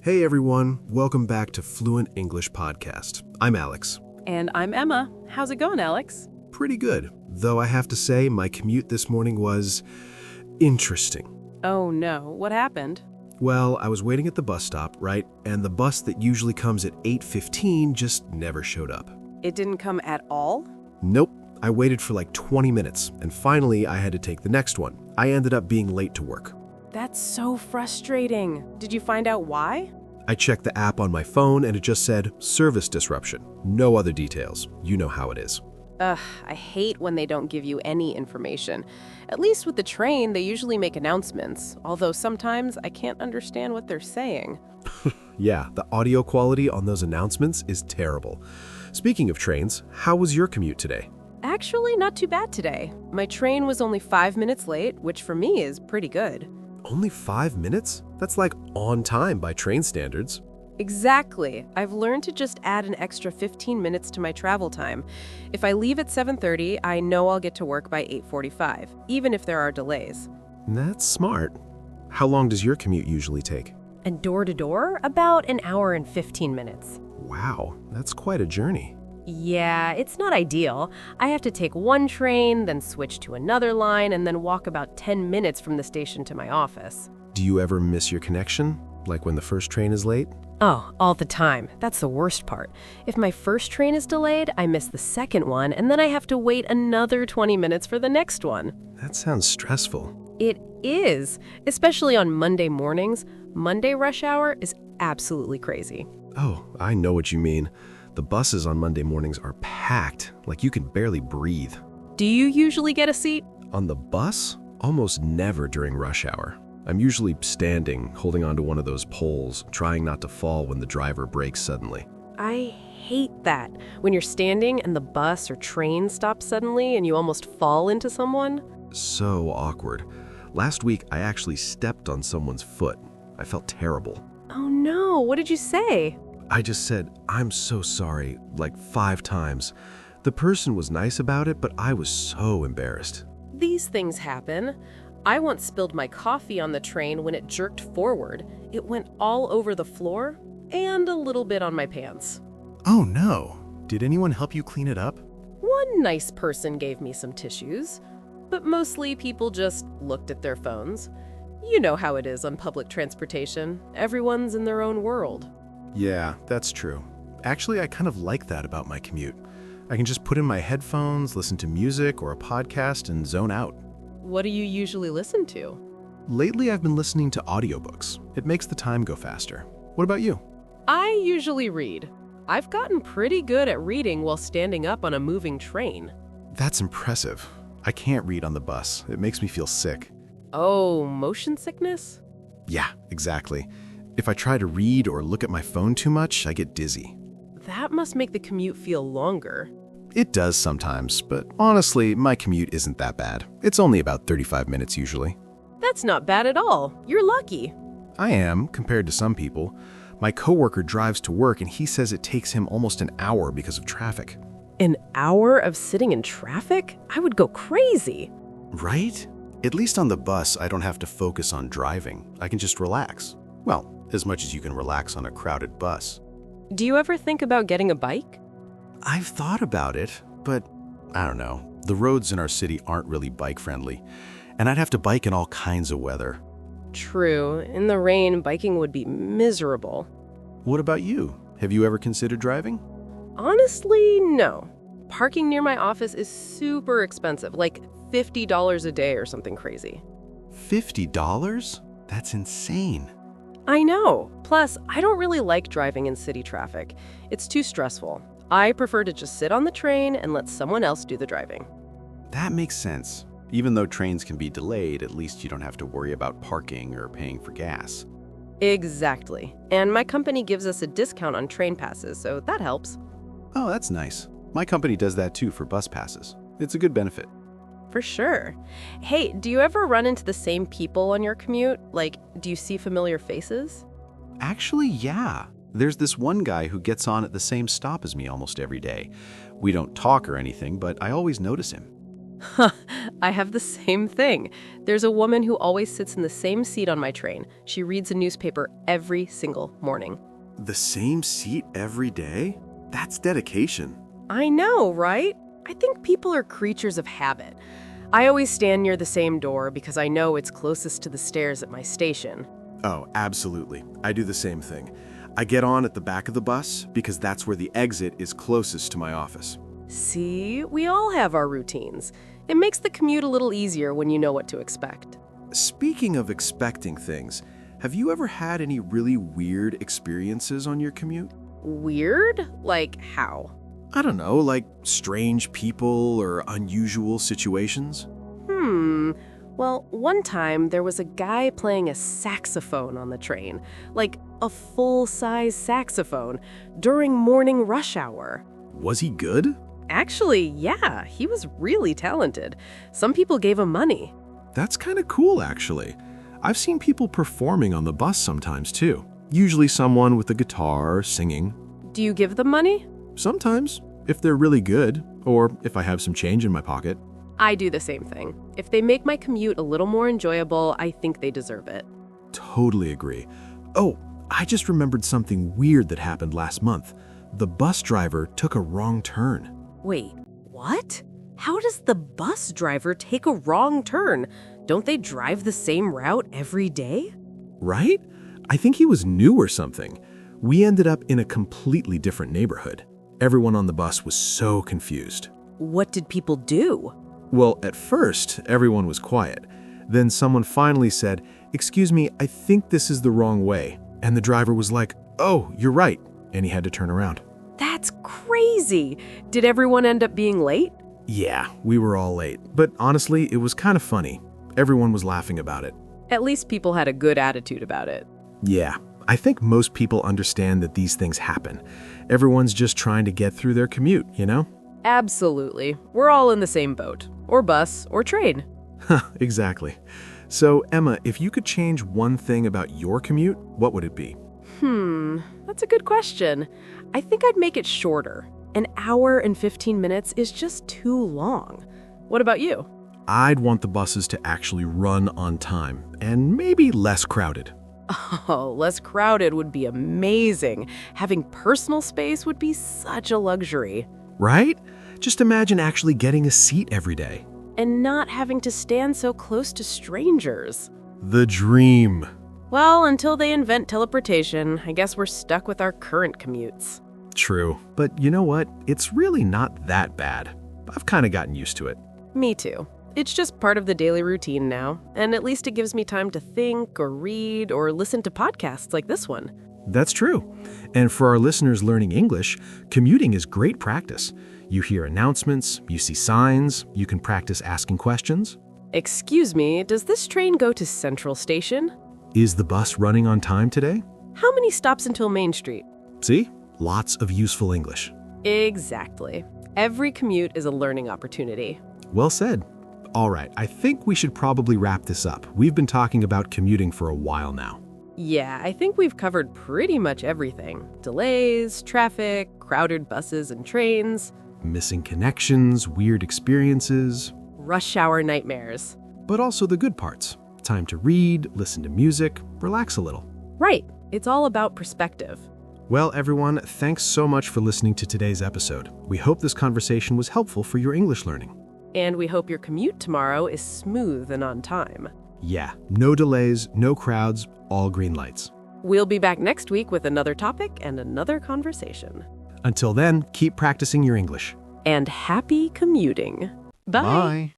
Hey everyone, welcome back to Fluent English Podcast. I'm Alex. And I'm Emma. How's it going, Alex? Pretty good, though I have to say my commute this morning was interesting. Oh no, what happened? Well, I was waiting at the bus stop, right? And the bus that usually comes at 8:15 just never showed up. It didn't come at all? Nope. I waited for like 20 minutes, and finally I had to take the next one. I ended up being late to work. That's so frustrating. Did you find out why? I checked the app on my phone and it just said, service disruption. No other details. You know how it is. Ugh, I hate when they don't give you any information. At least with the train, they usually make announcements, although sometimes I can't understand what they're saying. Yeah, the audio quality on those announcements is terrible. Speaking of trains, how was your commute today? Actually, not too bad today. My train was only 5 minutes late, which for me is pretty good. Only 5 minutes? That's like on time by train standards. Exactly. I've learned to just add an extra 15 minutes to my travel time. If I leave at 7:30, I know I'll get to work by 8:45, even if there are delays. That's smart. How long does your commute usually take? And door to door, about an hour and 15 minutes. Wow, that's quite a journey. Yeah, it's not ideal. I have to take one train, then switch to another line, and then walk about 10 minutes from the station to my office. Do you ever miss your connection? Like when the first train is late? Oh, all the time. That's the worst part. If my first train is delayed, I miss the second one, and then I have to wait another 20 minutes for the next one. That sounds stressful. It is, especially on Monday mornings. Monday rush hour is absolutely crazy. Oh, I know what you mean. The buses on Monday mornings are packed, like you can barely breathe. Do you usually get a seat? On the bus? Almost never during rush hour. I'm usually standing, holding onto one of those poles, trying not to fall when the driver brakes suddenly. I hate that. When you're standing and the bus or train stops suddenly and you almost fall into someone. So awkward. Last week, I actually stepped on someone's foot. I felt terrible. Oh no, what did you say? I just said, "I'm so sorry," like 5 times. The person was nice about it, but I was so embarrassed. These things happen. I once spilled my coffee on the train when it jerked forward. It went all over the floor and a little bit on my pants. Oh no. Did anyone help you clean it up? One nice person gave me some tissues, but mostly people just looked at their phones. You know how it is on public transportation. Everyone's in their own world. Yeah, that's true. Actually, I kind of like that about my commute. I can just put in my headphones, listen to music or a podcast, and zone out. What do you usually listen to? Lately, I've been listening to audiobooks. It makes the time go faster. What about you? I usually read. I've gotten pretty good at reading while standing up on a moving train. That's impressive. I can't read on the bus. It makes me feel sick. Oh, motion sickness? Yeah, exactly. If I try to read or look at my phone too much, I get dizzy. That must make the commute feel longer. It does sometimes, but honestly, my commute isn't that bad. It's only about 35 minutes usually. That's not bad at all. You're lucky. I am, compared to some people. My coworker drives to work and he says it takes him almost an hour because of traffic. An hour of sitting in traffic? I would go crazy. Right? At least on the bus, I don't have to focus on driving. I can just relax. Well, as much as you can relax on a crowded bus. Do you ever think about getting a bike? I've thought about it, but I don't know. The roads in our city aren't really bike-friendly, and I'd have to bike in all kinds of weather. True. In the rain, biking would be miserable. What about you? Have you ever considered driving? Honestly, no. Parking near my office is super expensive, like $50 a day or something crazy. $50? That's insane. I know. Plus, I don't really like driving in city traffic. It's too stressful. I prefer to just sit on the train and let someone else do the driving. That makes sense. Even though trains can be delayed, at least you don't have to worry about parking or paying for gas. Exactly. And my company gives us a discount on train passes, so that helps. Oh, that's nice. My company does that too for bus passes. It's a good benefit. For sure. Hey, do you ever run into the same people on your commute? Like, do you see familiar faces? Actually, yeah. There's this one guy who gets on at the same stop as me almost every day. We don't talk or anything, but I always notice him. I have the same thing. There's a woman who always sits in the same seat on my train. She reads a newspaper every single morning. The same seat every day? That's dedication. I know, right? I think people are creatures of habit. I always stand near the same door because I know it's closest to the stairs at my station. Oh, absolutely. I do the same thing. I get on at the back of the bus because that's where the exit is closest to my office. See, we all have our routines. It makes the commute a little easier when you know what to expect. Speaking of expecting things, have you ever had any really weird experiences on your commute? Weird? Like how? I don't know, like strange people or unusual situations? Well, one time there was a guy playing a saxophone on the train, like a full-size saxophone, during morning rush hour. Was he good? Actually, yeah, he was really talented. Some people gave him money. That's kind of cool, actually. I've seen people performing on the bus sometimes, too. Usually someone with a guitar singing. Do you give them money? Sometimes, if they're really good, or if I have some change in my pocket. I do the same thing. If they make my commute a little more enjoyable, I think they deserve it. Totally agree. Oh, I just remembered something weird that happened last month. The bus driver took a wrong turn. Wait, what? How does the bus driver take a wrong turn? Don't they drive the same route every day? Right? I think he was new or something. We ended up in a completely different neighborhood. Everyone on the bus was so confused. What did people do? Well, at first, everyone was quiet. Then someone finally said, "Excuse me, I think this is the wrong way." And the driver was like, "Oh, you're right." And he had to turn around. That's crazy. Did everyone end up being late? Yeah, we were all late. But honestly, it was kind of funny. Everyone was laughing about it. At least people had a good attitude about it. Yeah, I think most people understand that these things happen. Everyone's just trying to get through their commute, you know? Absolutely. We're all in the same boat. Or bus, or train. Exactly. So, Emma, if you could change one thing about your commute, what would it be? That's a good question. I think I'd make it shorter. An hour and 15 minutes is just too long. What about you? I'd want the buses to actually run on time, and maybe less crowded. Oh, less crowded would be amazing. Having personal space would be such a luxury. Right? Just imagine actually getting a seat every day. And not having to stand so close to strangers. The dream. Well, until they invent teleportation, I guess we're stuck with our current commutes. True. But you know what? It's really not that bad. I've kind of gotten used to it. Me too. It's just part of the daily routine now, and at least it gives me time to think or read or listen to podcasts like this one. That's true. And for our listeners learning English, commuting is great practice. You hear announcements, you see signs, you can practice asking questions. Excuse me, does this train go to Central Station? Is the bus running on time today? How many stops until Main Street? See? Lots of useful English. Exactly. Every commute is a learning opportunity. Well said. All right, I think we should probably wrap this up. We've been talking about commuting for a while now. Yeah, I think we've covered pretty much everything. Delays, traffic, crowded buses and trains. Missing connections, weird experiences. Rush hour nightmares. But also the good parts. Time to read, listen to music, relax a little. Right. It's all about perspective. Well, everyone, thanks so much for listening to today's episode. We hope this conversation was helpful for your English learning. And we hope your commute tomorrow is smooth and on time. Yeah, no delays, no crowds, all green lights. We'll be back next week with another topic and another conversation. Until then, keep practicing your English. And happy commuting. Bye. Bye.